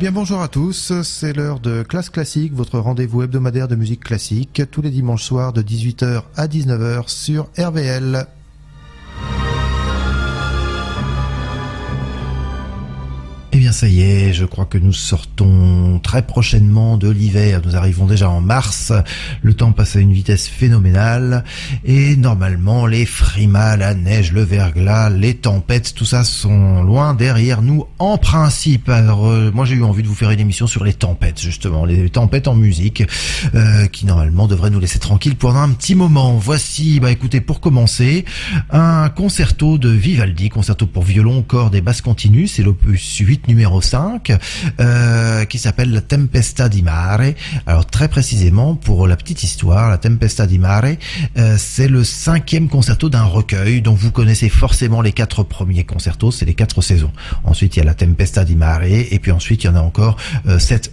bien bonjour à tous, c'est l'heure de Classe Classique, votre rendez-vous hebdomadaire de musique classique, tous les dimanches soirs de 18h à 19h sur RVL. Eh bien ça y est, je crois que nous sortons très prochainement de l'hiver, nous arrivons déjà en mars, le temps passe à une vitesse phénoménale et normalement les frimas, la neige, le verglas, les tempêtes, tout ça sont loin derrière nous en principe. Alors moi j'ai eu envie de vous faire une émission sur les tempêtes justement, les tempêtes en musique qui normalement devraient nous laisser tranquilles pendant un petit moment. Voici, écoutez, pour commencer, un concerto de Vivaldi, concerto pour violon, cordes et basse continue, c'est l'opus 8 numéro 5 qui s'appelle la Tempesta di Mare. Alors très précisément, pour la petite histoire, la Tempesta di Mare c'est le 5e concerto d'un recueil dont vous connaissez forcément les 4 premiers concertos, c'est les 4 saisons. Ensuite il y a la Tempesta di Mare et puis ensuite il y en a encore 7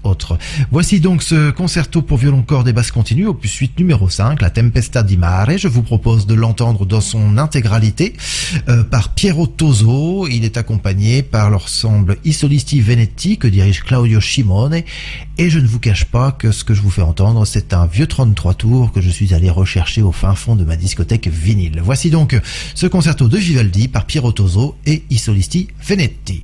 autres. Voici donc ce concerto pour violon, cordes et basse continue, opus 8 numéro 5, la Tempesta di Mare. Je vous propose de l'entendre dans son intégralité par Piero Toso. Il est accompagné par l'ensemble I Solisti Venetti que dirige Claudio Scimone, et je ne vous cache pas que ce que je vous fais entendre, c'est un vieux 33 tours que je suis allé rechercher au fin fond de ma discothèque vinyle. Voici donc ce concerto de Vivaldi par Piero Toso et I Solisti Venetti.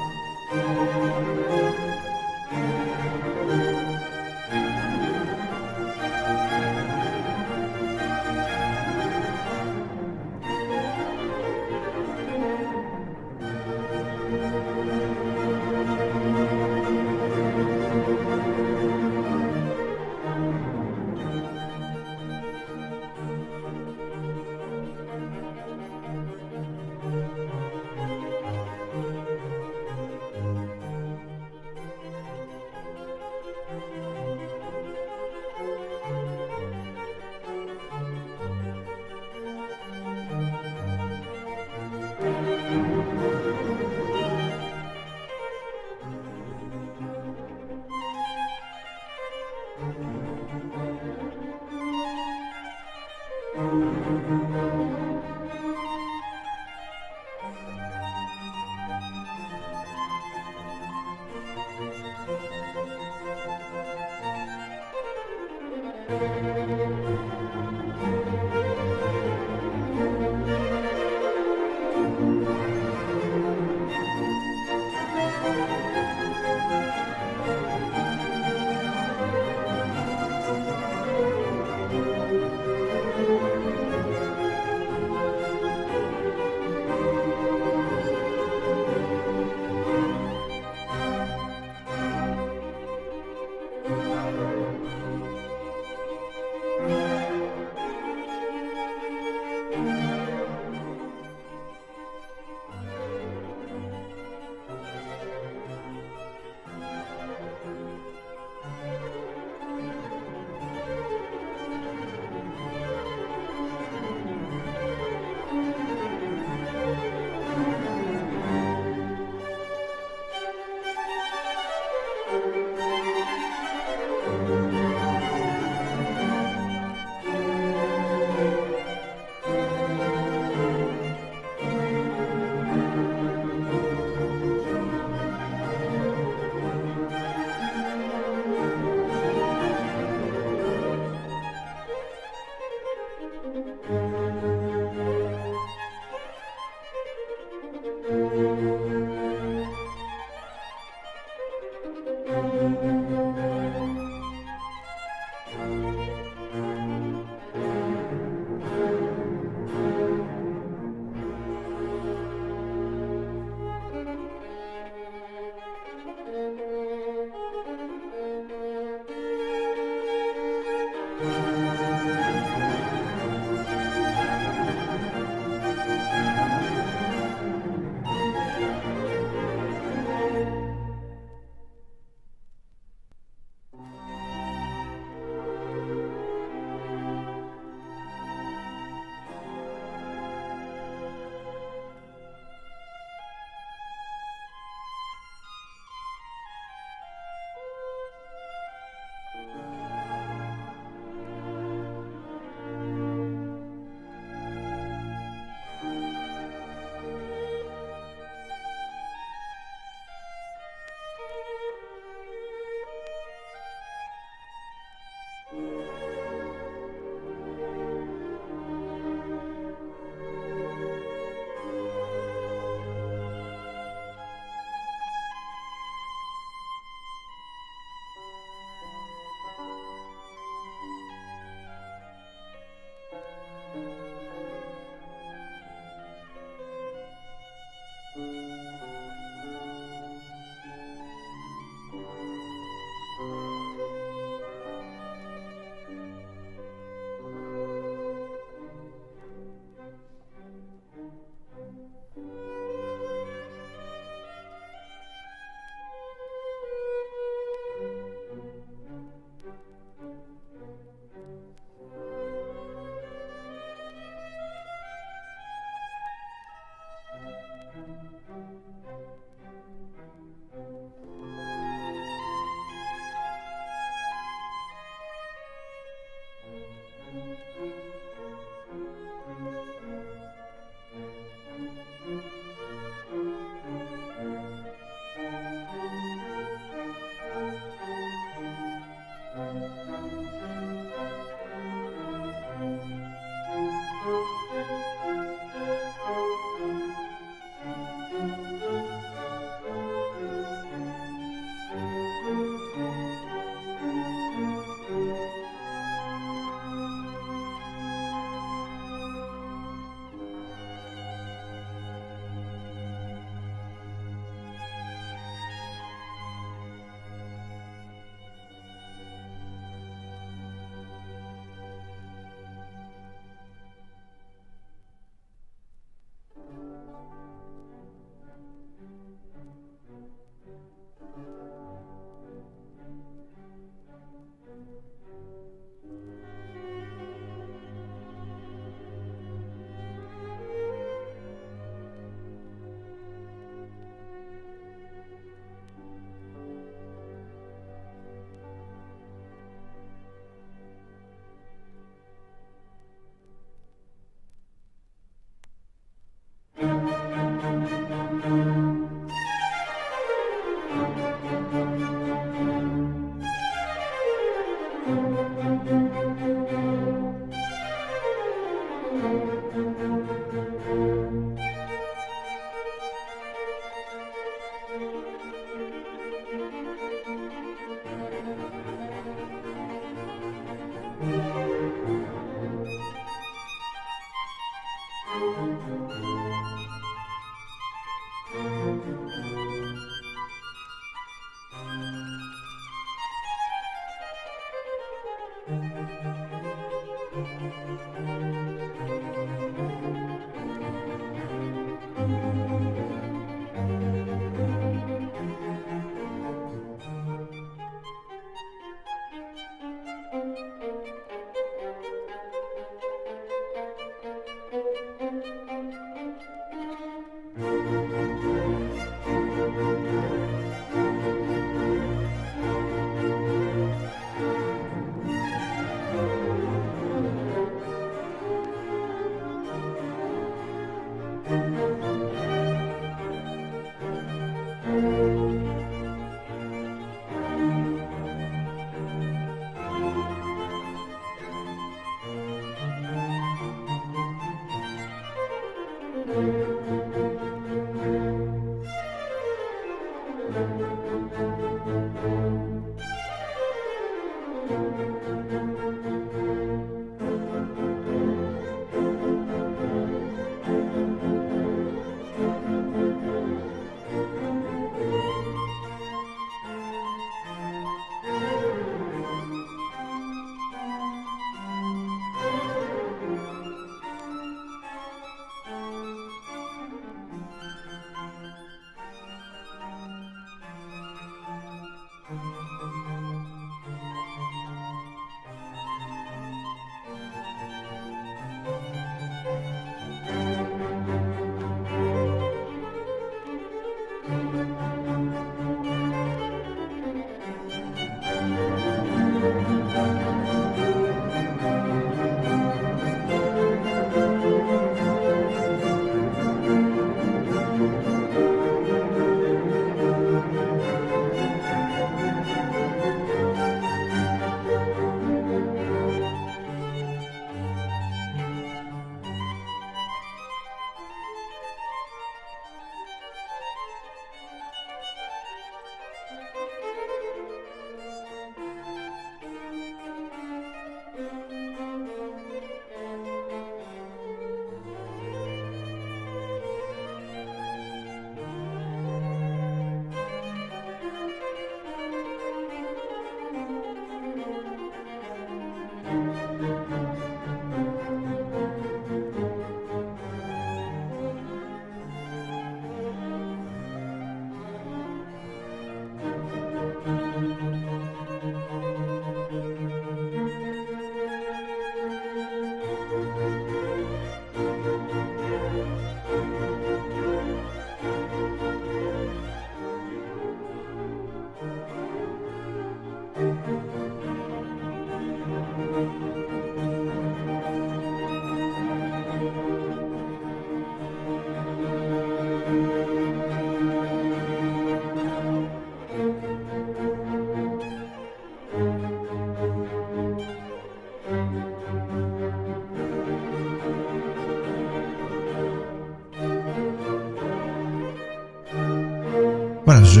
Voilà, je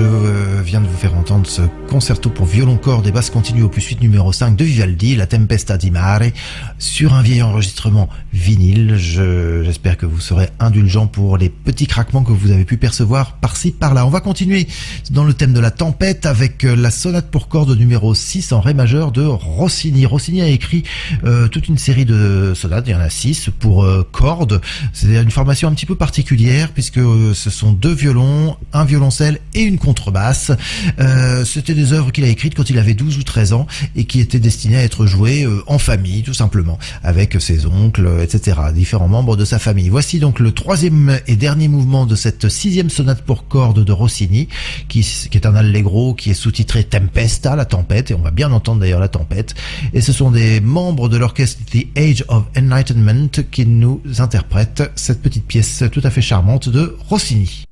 viens de vous faire entendre ce concerto pour violon, cordes et basse continue opus 8 numéro 5 de Vivaldi, La Tempesta di Mare, sur un vieil enregistrement vinyle. J'espère que vous serez indulgents pour les petits craquements que vous avez pu percevoir par-ci, par-là. On va continuer dans le thème de la tempête avec la sonate pour cordes numéro 6 en ré majeur de Rossini. Rossini a écrit toute une série de sonates, il y en a 6 pour cordes. C'est une formation un petit peu particulière puisque ce sont 2 violons, un violoncelle et une contrebasse. C'était des œuvres qu'il a écrites quand il avait 12 ou 13 ans et qui étaient destinées à être jouées en famille, tout simplement, avec ses oncles, etc., différents membres de sa famille. Voici donc le 3e et dernier mouvement de cette 6e sonate pour cordes de Rossini, qui est un allegro qui est sous-titré Tempesta, la tempête, et on va bien entendre d'ailleurs la tempête. Et ce sont des membres de l'orchestre The Age of Enlightenment qui nous interprètent cette petite pièce tout à fait charmante de Rossini.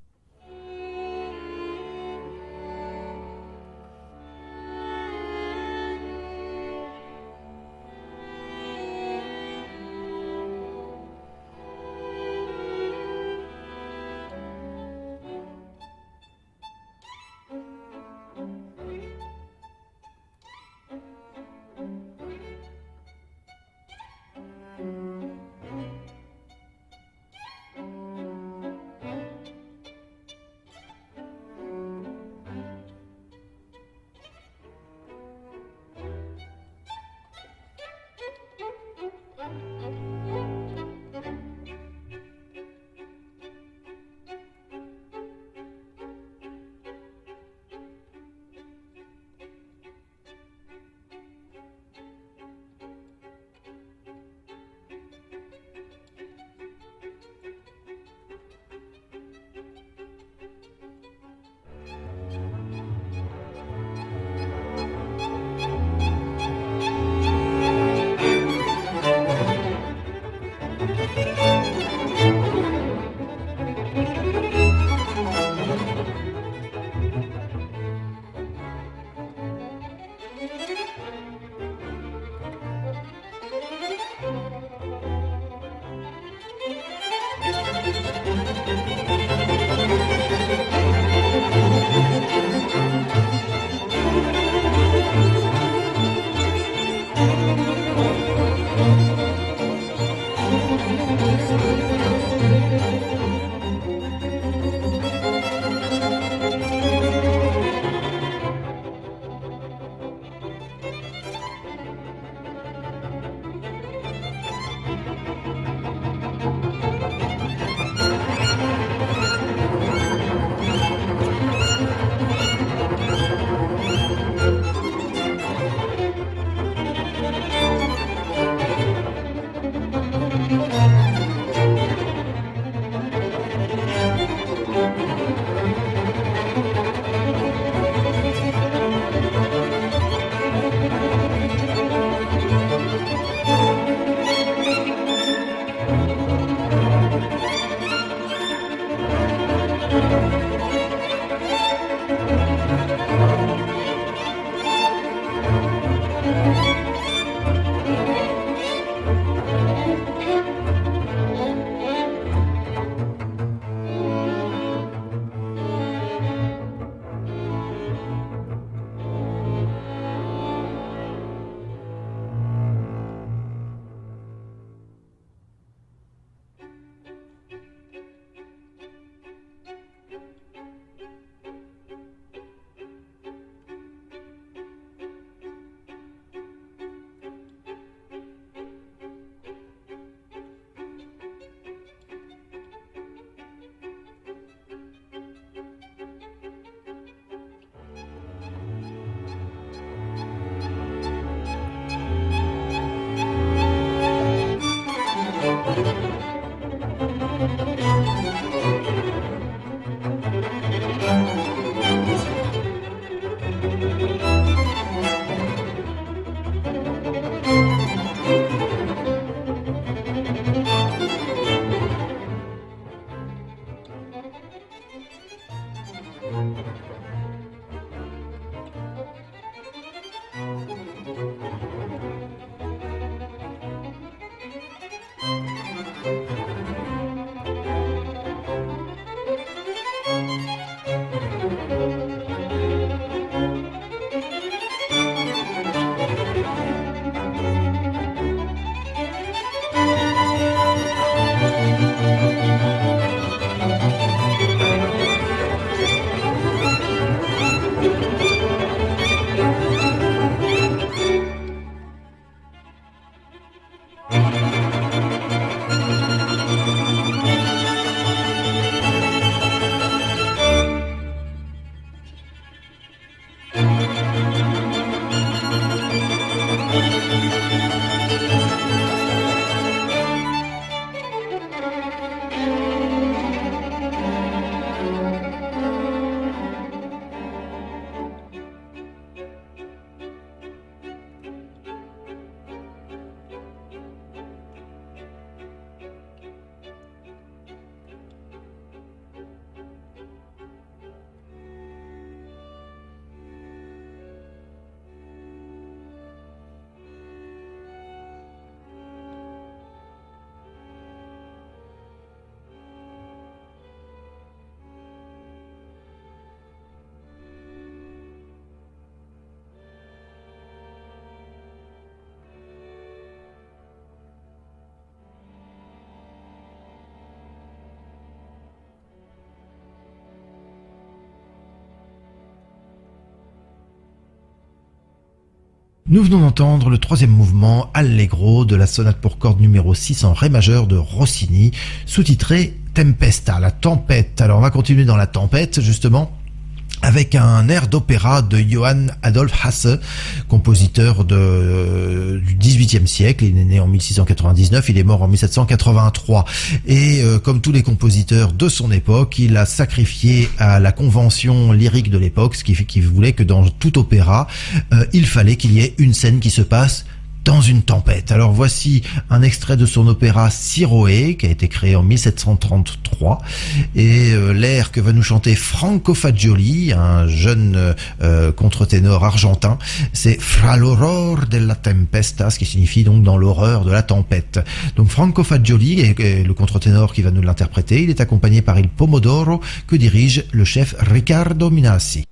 Nous venons d'entendre le troisième mouvement Allegro de la sonate pour cordes numéro 6 en ré majeur de Rossini, sous-titré Tempesta, la tempête. Alors on va continuer dans la tempête justement, avec un air d'opéra de Johann Adolf Hasse, compositeur du XVIIIe siècle. Il est né en 1699, il est mort en 1783. Et comme tous les compositeurs de son époque, il a sacrifié à la convention lyrique de l'époque, ce qui voulait que dans tout opéra, il fallait qu'il y ait une scène qui se passe dans une tempête. Alors voici un extrait de son opéra Siroé, qui a été créé en 1733, et l'air que va nous chanter Franco Fagioli, un jeune contre-ténor argentin, c'est Fra l'horror della tempesta, ce qui signifie donc dans l'horreur de la tempête. Donc Franco Fagioli est le contre-ténor qui va nous l'interpréter. Il est accompagné par Il Pomodoro, que dirige le chef Riccardo Minassi.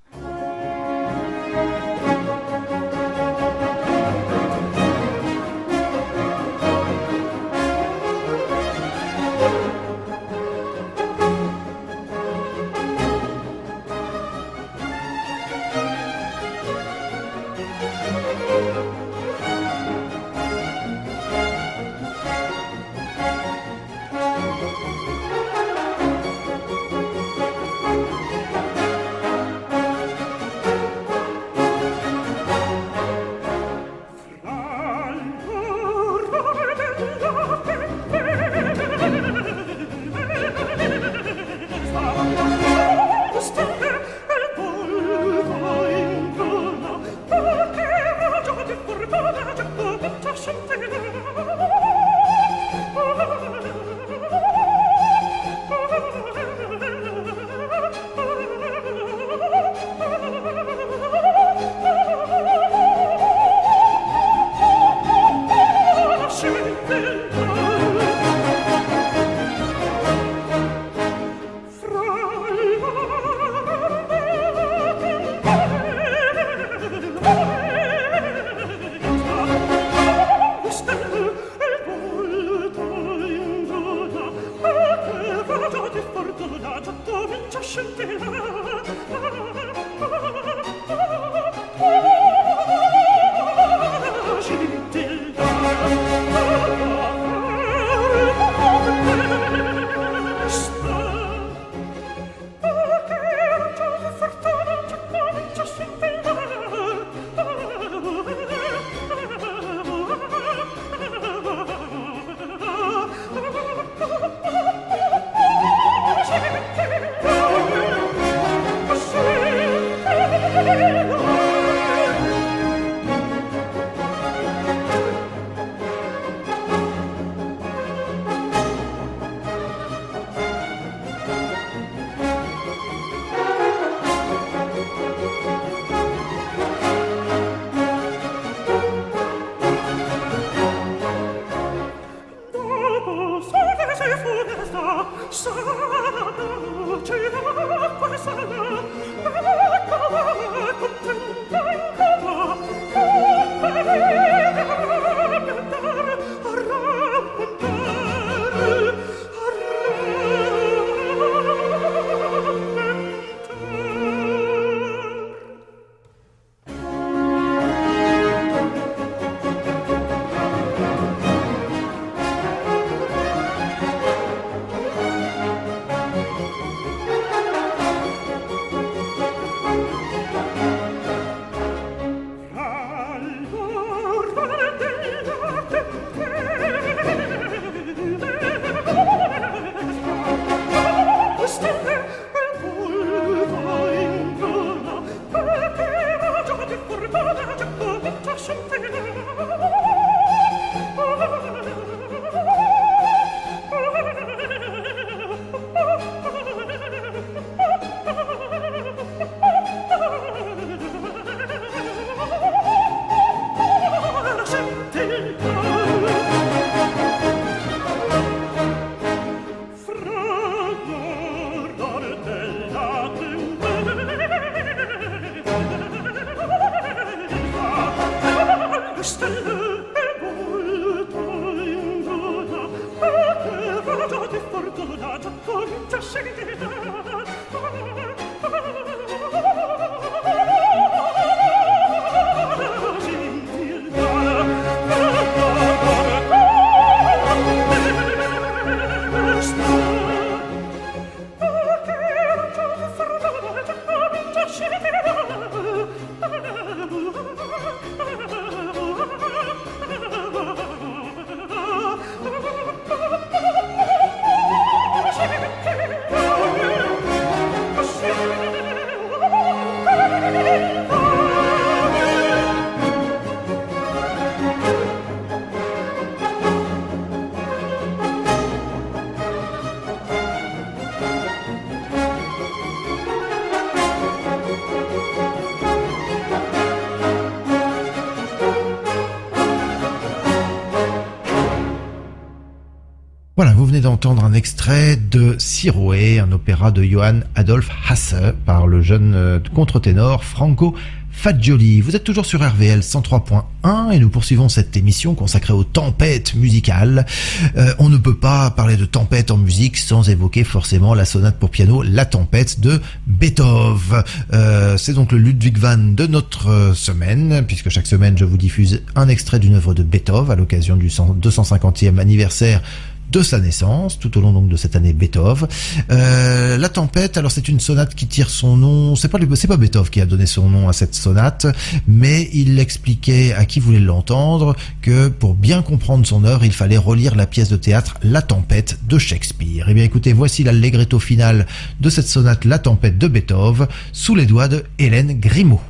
Voilà, vous venez d'entendre un extrait de Siroé, un opéra de Johann Adolph Hasse par le jeune contre-ténor Franco Fagioli. Vous êtes toujours sur RVL 103.1 et nous poursuivons cette émission consacrée aux tempêtes musicales. On ne peut pas parler de tempête en musique sans évoquer forcément la sonate pour piano La Tempête de Beethoven. C'est donc le Ludwig van de notre semaine, puisque chaque semaine je vous diffuse un extrait d'une œuvre de Beethoven à l'occasion du 250e anniversaire de sa naissance, tout au long donc de cette année Beethoven. La Tempête, alors c'est une sonate qui tire son nom, c'est pas Beethoven qui a donné son nom à cette sonate, mais il expliquait à qui voulait l'entendre que pour bien comprendre son œuvre, il fallait relire la pièce de théâtre La Tempête de Shakespeare. Eh bien écoutez, voici l'allegretto final de cette sonate La Tempête de Beethoven, sous les doigts de Hélène Grimaud.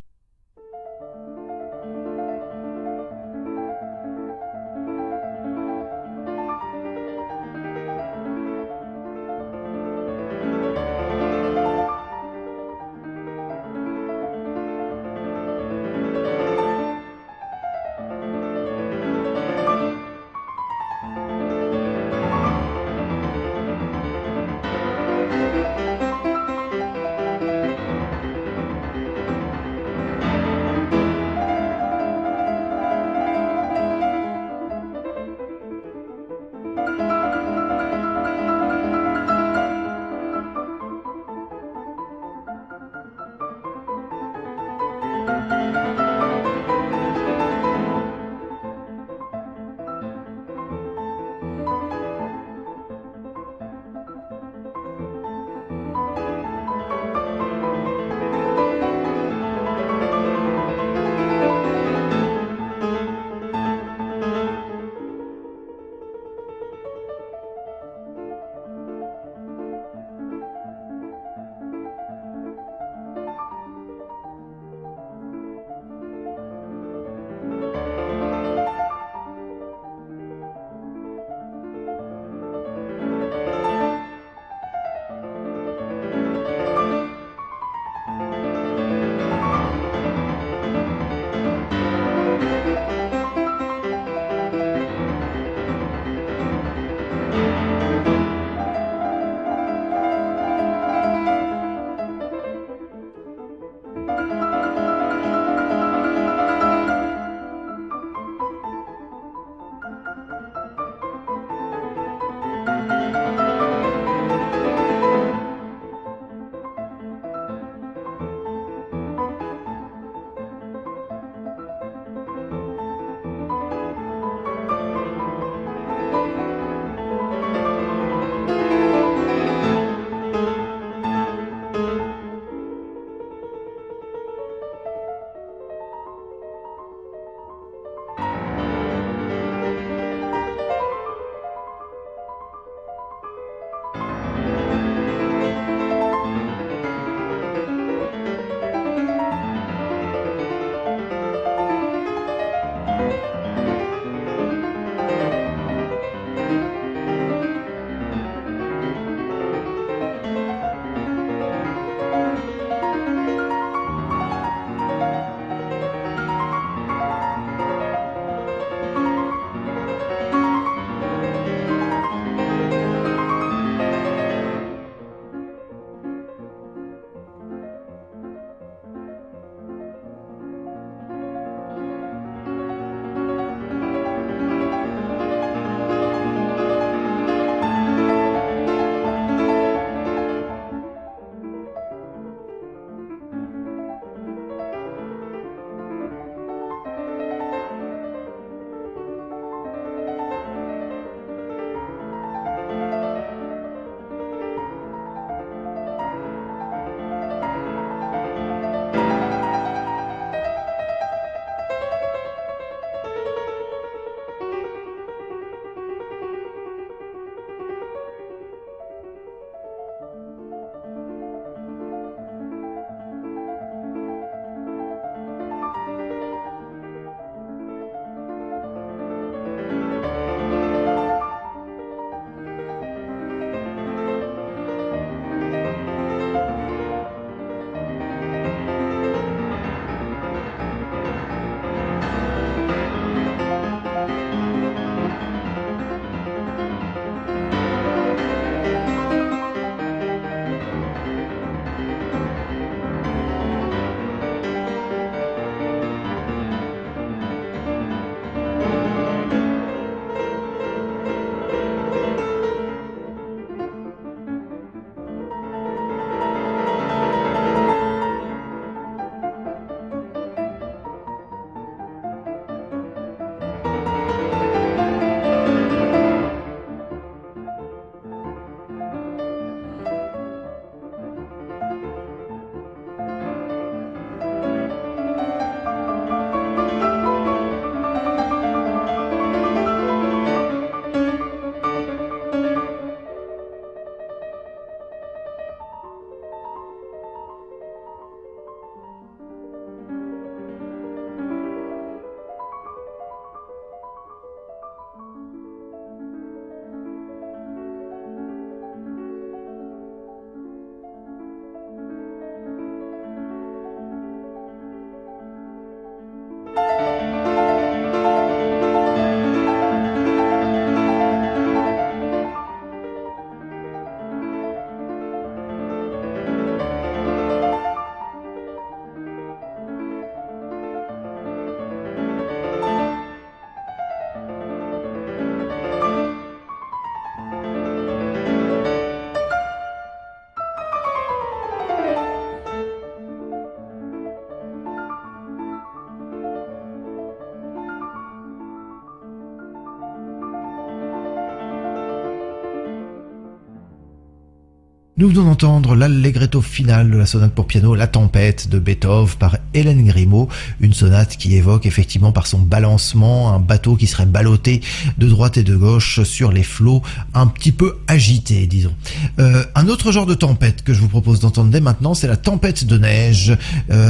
Nous venons d'entendre l'allegretto final de la sonate pour piano La Tempête de Beethoven par Hélène Grimaud, une sonate qui évoque effectivement par son balancement un bateau qui serait ballotté de droite et de gauche sur les flots un petit peu agités, disons. Un autre genre de tempête que je vous propose d'entendre dès maintenant, c'est la tempête de neige.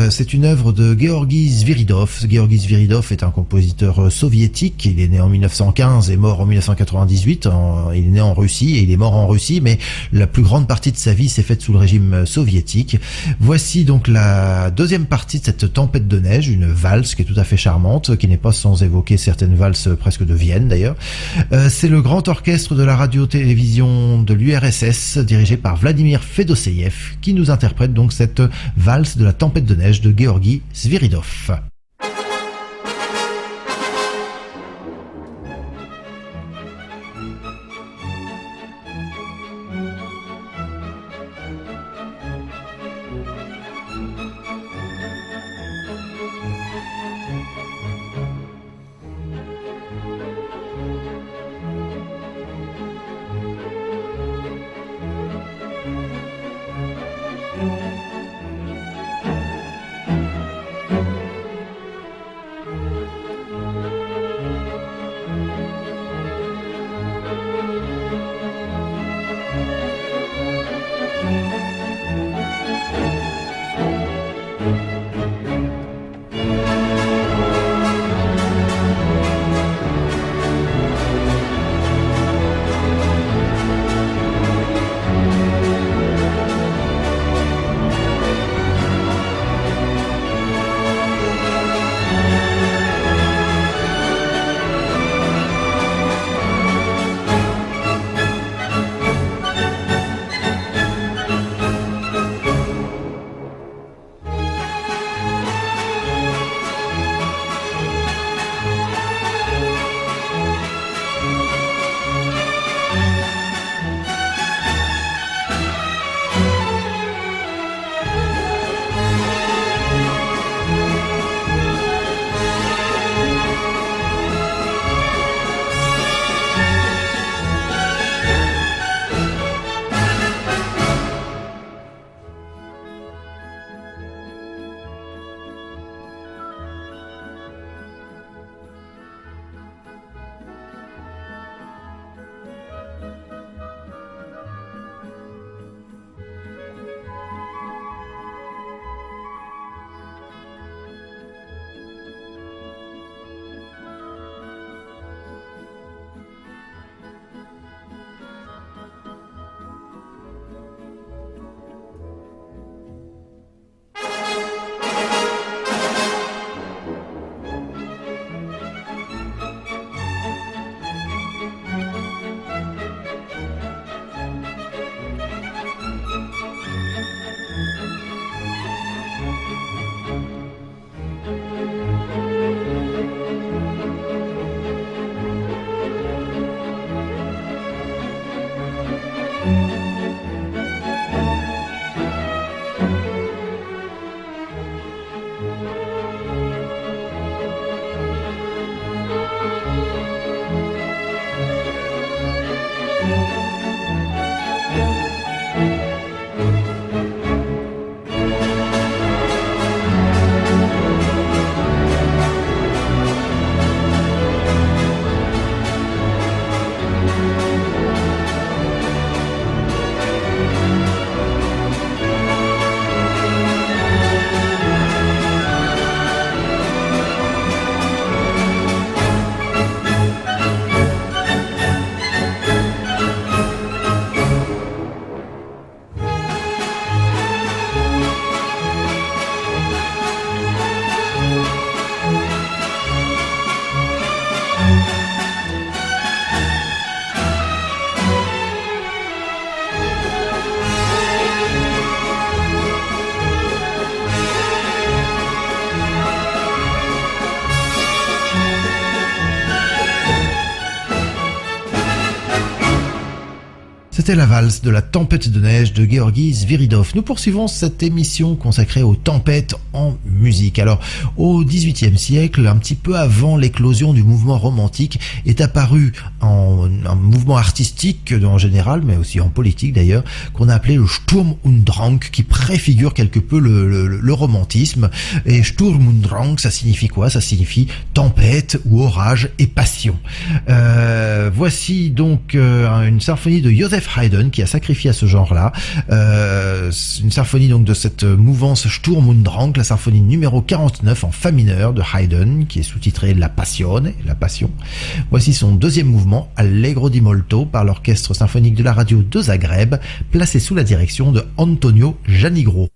C'est une œuvre de Georgi Sviridov. Georgi Sviridov est un compositeur soviétique. Il est né en 1915 et mort en 1998. Il est né en Russie et il est mort en Russie, mais la plus grande partie de sa vie s'est faite sous le régime soviétique. Voici donc la deuxième partie de cette tempête de neige, une valse qui est tout à fait charmante, qui n'est pas sans évoquer certaines valses presque de Vienne d'ailleurs. C'est le grand orchestre de la radio-télévision de l'URSS, dirigé par Vladimir Fedoseev, qui nous interprète donc cette valse de la tempête de neige de Georgi Sviridov. C'était la valse de la tempête de neige de Georgi Sviridov. Nous poursuivons cette émission consacrée aux tempêtes en musique. Alors, au XVIIIe siècle, un petit peu avant l'éclosion du mouvement romantique, est apparu un mouvement artistique en général, mais aussi en politique d'ailleurs, qu'on a appelé le Sturm und Drang, qui préfigure quelque peu le romantisme. Et Sturm und Drang, ça signifie quoi? Ça signifie tempête ou orage et passion. Voici donc une symphonie de Joseph Haydn qui a sacrifié à ce genre-là. Une symphonie donc de cette mouvance Sturm und Drang, la symphonie numéro 49 en fa mineur de Haydn, qui est sous-titrée La Passione, la Passion. Voici son deuxième mouvement, Allegro di molto, par l'orchestre symphonique de la radio de Zagreb, placé sous la direction de Antonio Janigro.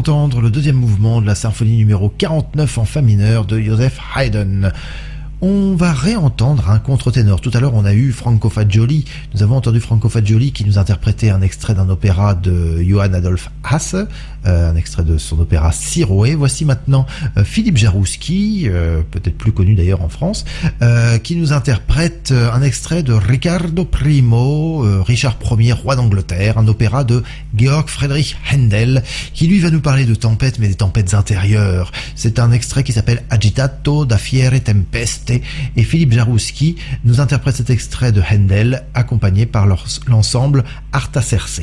d'entendre le deuxième mouvement de la symphonie numéro 49 en fa mineur de Joseph Haydn. On va réentendre un contre-ténor. Tout à l'heure, on a eu Franco Fagioli. Nous avons entendu Franco Fagioli qui nous interprétait un extrait d'un opéra de Johann Adolph Hasse, un extrait de son opéra Siroé. Voici maintenant Philippe Jarouski, peut-être plus connu d'ailleurs en France, qui nous interprète un extrait de Riccardo Primo, Richard Ier, roi d'Angleterre, un opéra de Georg Friedrich Händel, qui lui va nous parler de tempêtes, mais des tempêtes intérieures. C'est un extrait qui s'appelle Agitato da fiere tempeste. Et Philippe Jarouski nous interprète cet extrait de Händel, accompagné par l'ensemble Artaserse.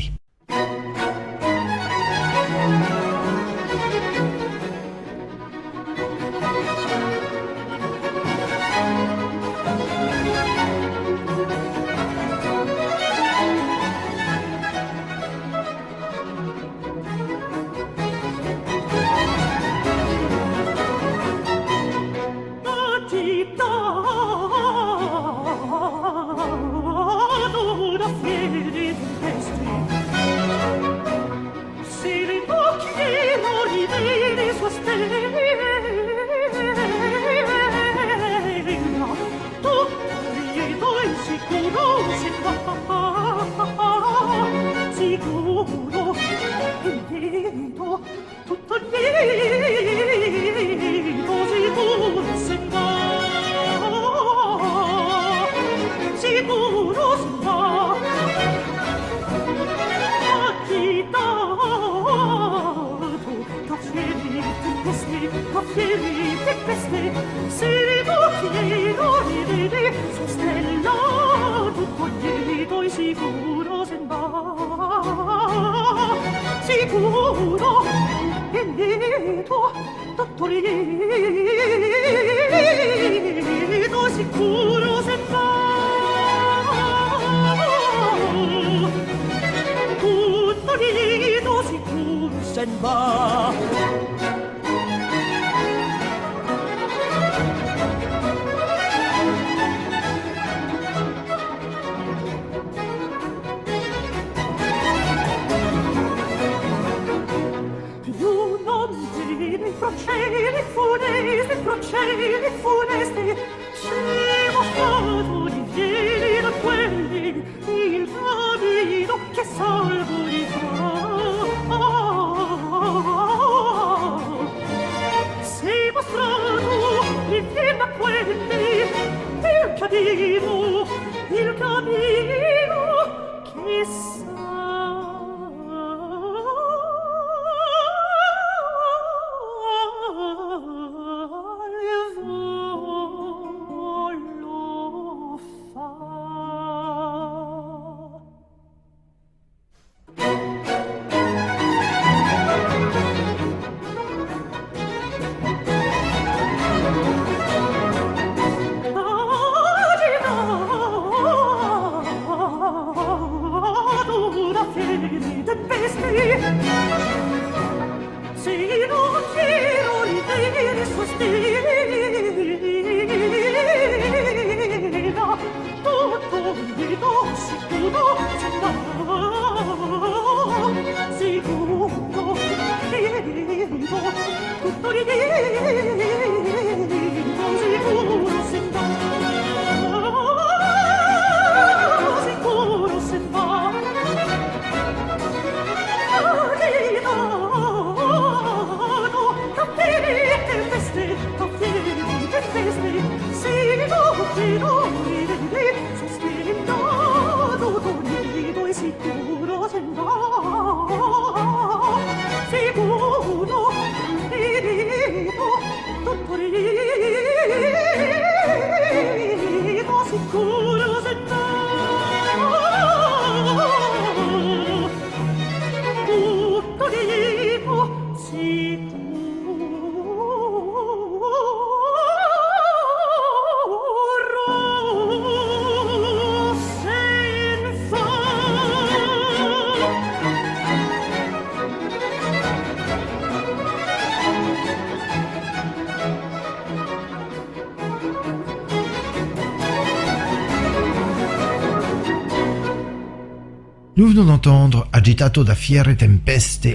Nous venons d'entendre Agitato da fiere tempeste,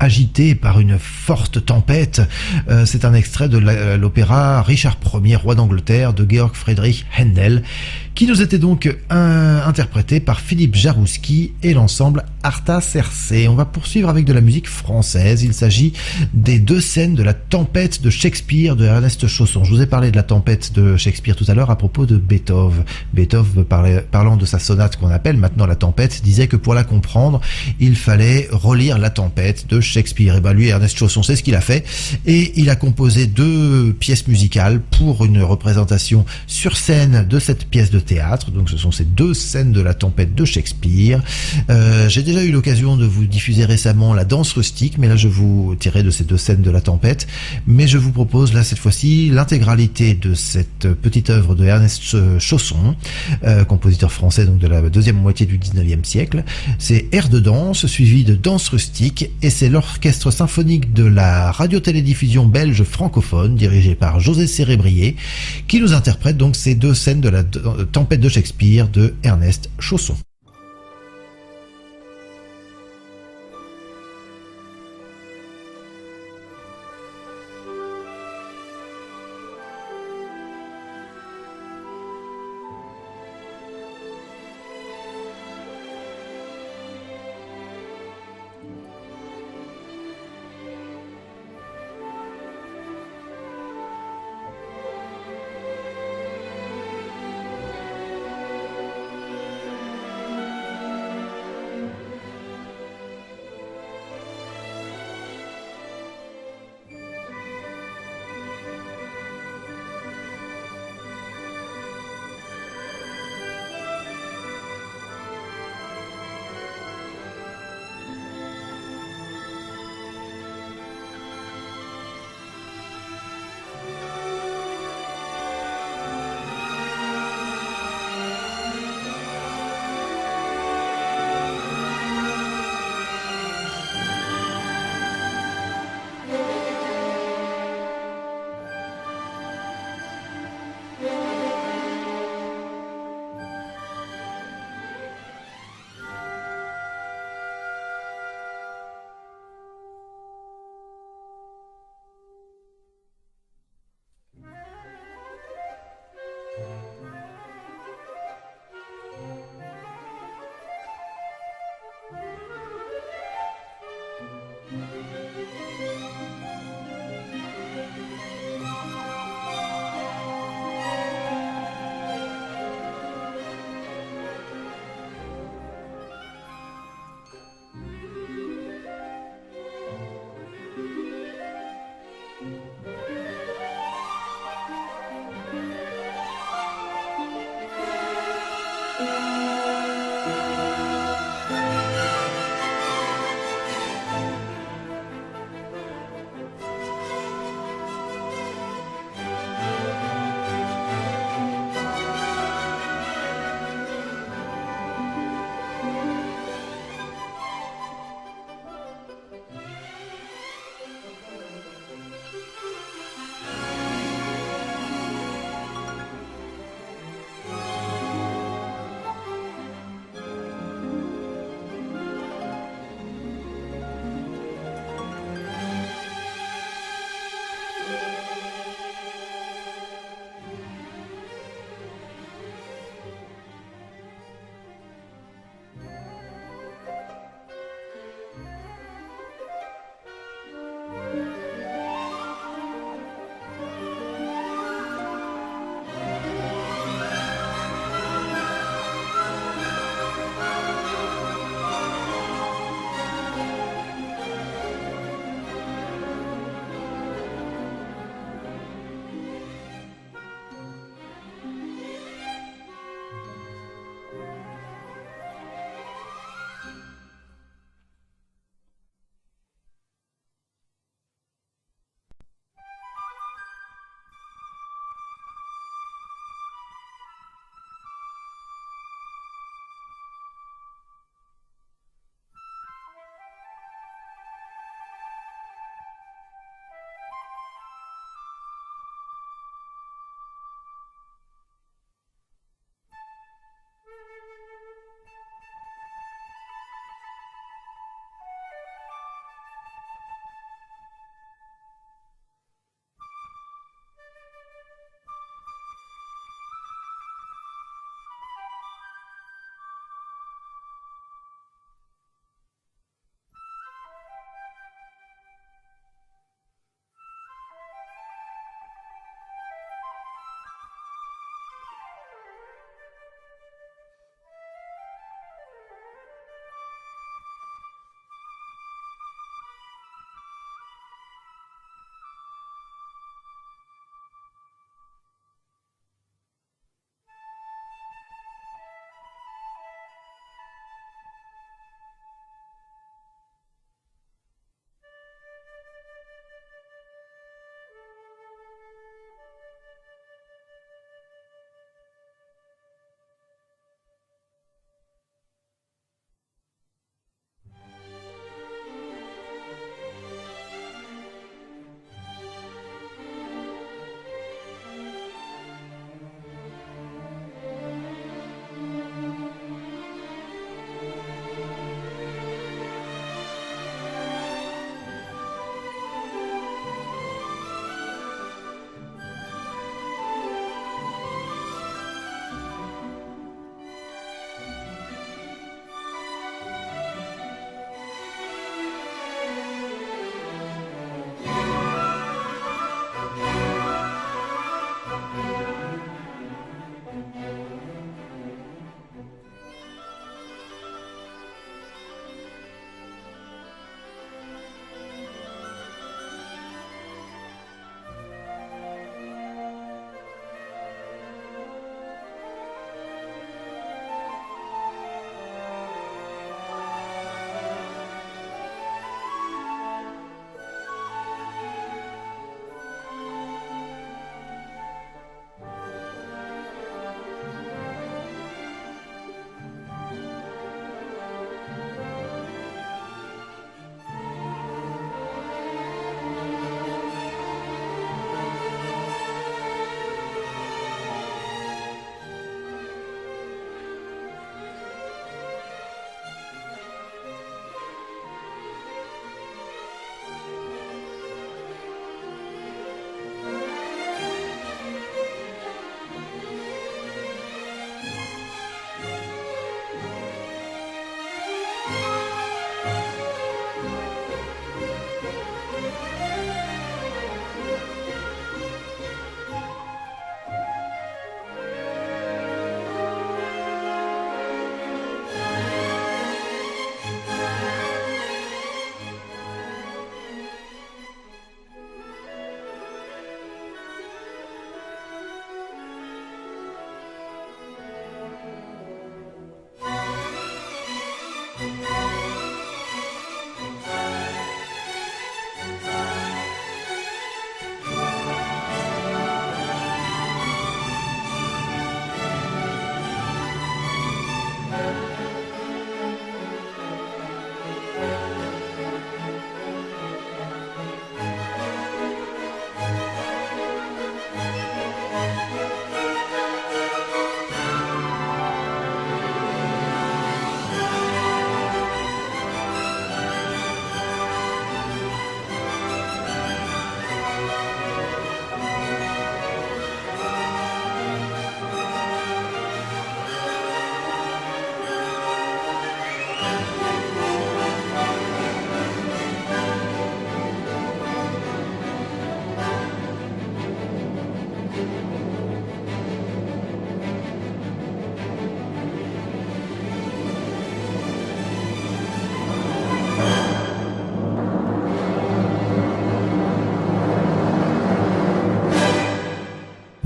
agité par une forte tempête. C'est un extrait de l'opéra Richard Ier, roi d'Angleterre, de Georg Friedrich Händel, qui nous était donc interprété par Philippe Jarouski et l'ensemble Arta Circe. On va poursuivre avec de la musique française. Il s'agit des deux scènes de la tempête de Shakespeare de Ernest Chausson. Je vous ai parlé de la tempête de Shakespeare tout à l'heure à propos de Beethoven. Beethoven, parlant de sa sonate qu'on appelle maintenant la tempête, disait que pour la comprendre, il fallait relire la tempête de Shakespeare. Et ben lui, Ernest Chausson, c'est ce qu'il a fait. Et il a composé deux pièces musicales pour une représentation sur scène de cette pièce de théâtre. Donc ce sont ces deux scènes de la tempête de Shakespeare. J'ai déjà eu l'occasion de vous diffuser récemment la danse rustique, mais là je vous tirerai de ces deux scènes de la tempête. Mais je vous propose là cette fois-ci l'intégralité de cette petite œuvre de Ernest Chausson, compositeur français donc de la deuxième moitié du 19e siècle. C'est air de danse suivi de danse rustique, et c'est l'orchestre symphonique de la radio-télédiffusion belge francophone dirigé par José Cérébrier qui nous interprète donc ces deux scènes de la tempête de Shakespeare de Ernest Chausson.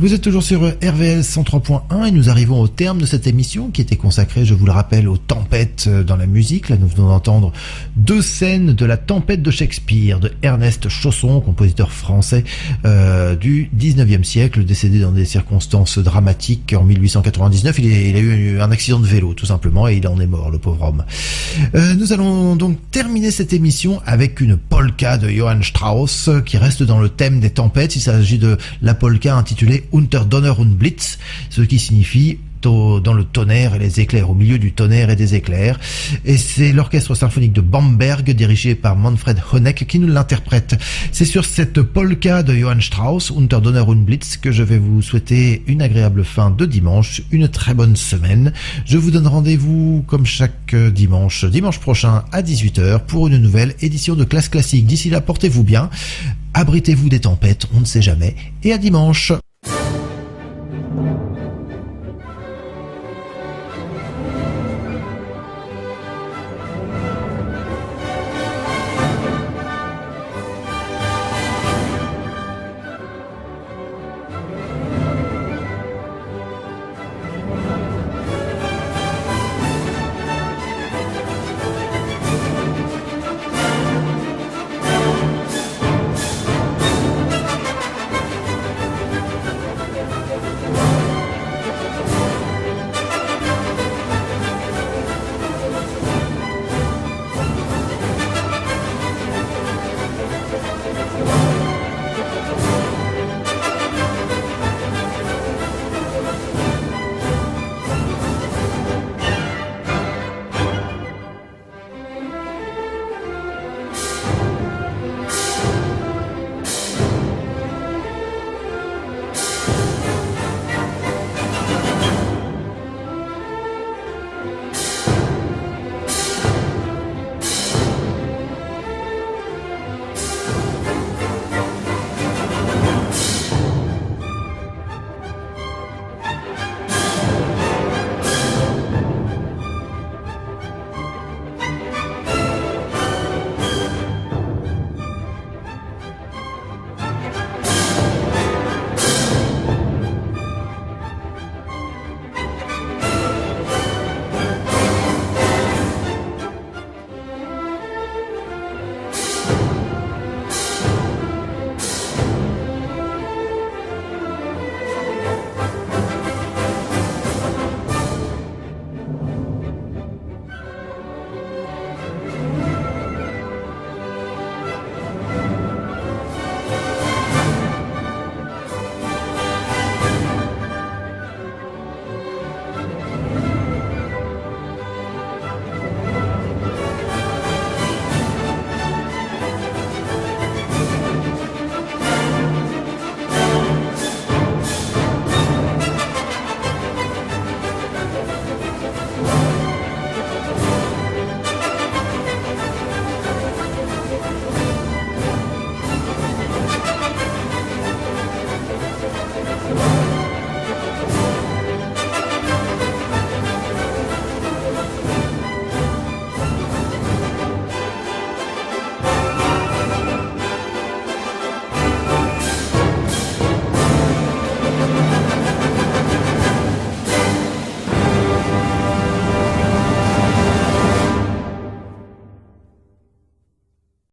Vous êtes toujours sur RVL 103.1 et nous arrivons au terme de cette émission qui était consacrée, je vous le rappelle, aux tempêtes dans la musique. Là, nous venons d'entendre 2 scènes de la tempête de Shakespeare, de Ernest Chausson, compositeur français du 19e siècle, décédé dans des circonstances dramatiques en 1899. Il a eu un accident de vélo, tout simplement, et il en est mort, le pauvre homme. Nous allons donc terminer cette émission avec une polka de Johann Strauss qui reste dans le thème des tempêtes. Il s'agit de la polka intitulée Unter Donner und Blitz, ce qui signifie dans le tonnerre et les éclairs, au milieu du tonnerre et des éclairs. Et c'est l'orchestre symphonique de Bamberg, dirigé par Manfred Honeck, qui nous l'interprète. C'est sur cette polka de Johann Strauss, Unter Donner und Blitz, que je vais vous souhaiter une agréable fin de dimanche, une très bonne semaine. Je vous donne rendez-vous, comme chaque dimanche prochain à 18h, pour une nouvelle édition de Classe Classique. D'ici là, portez-vous bien, abritez-vous des tempêtes, on ne sait jamais, et à dimanche.